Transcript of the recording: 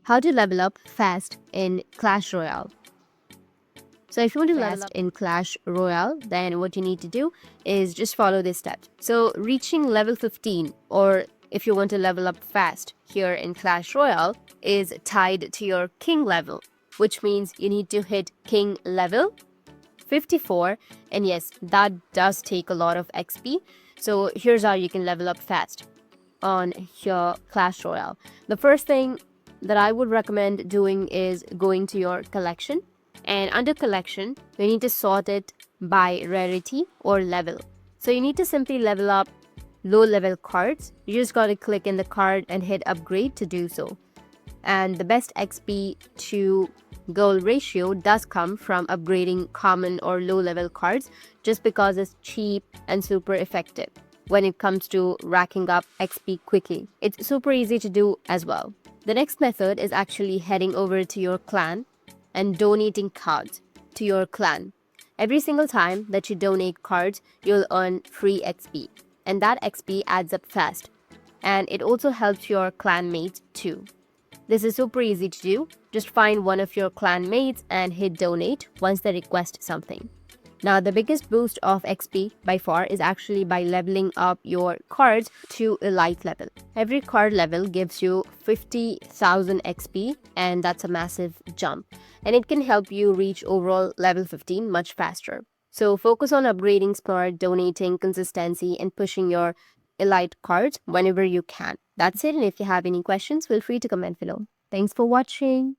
How to level up fast in Clash Royale. So if you want to level up in Clash Royale, then what you need to do is just follow this step. So reaching level 15, or if you want to level up fast here in Clash Royale, is tied to your king level, which means you need to hit king level 54. And yes, that does take a lot of XP. So here's how you can level up fast on your Clash Royale. The first thing that I would recommend doing is going to your collection, and under collection you need to sort it by rarity or level. So you need to simply level up low level cards. You just got to click in the card and hit upgrade to do so. And the best XP to gold ratio does come from upgrading common or low level cards, just because it's cheap and super effective when it comes to racking up XP quickly. It's super easy to do as well. The next method is actually heading over to your clan and donating cards to your clan. Every single time that you donate cards, you'll earn free XP, and that XP adds up fast. And it also helps your clan mates too. This is super easy to do. Just find one of your clan mates and hit donate once they request something. Now, the biggest boost of XP by far is actually by leveling up your cards to elite level. Every card level gives you 50,000 XP, and that's a massive jump. And it can help you reach overall level 15 much faster. So focus on upgrading smart, donating, consistency, and pushing your elite cards whenever you can. That's it. And if you have any questions, feel free to comment below. Thanks for watching.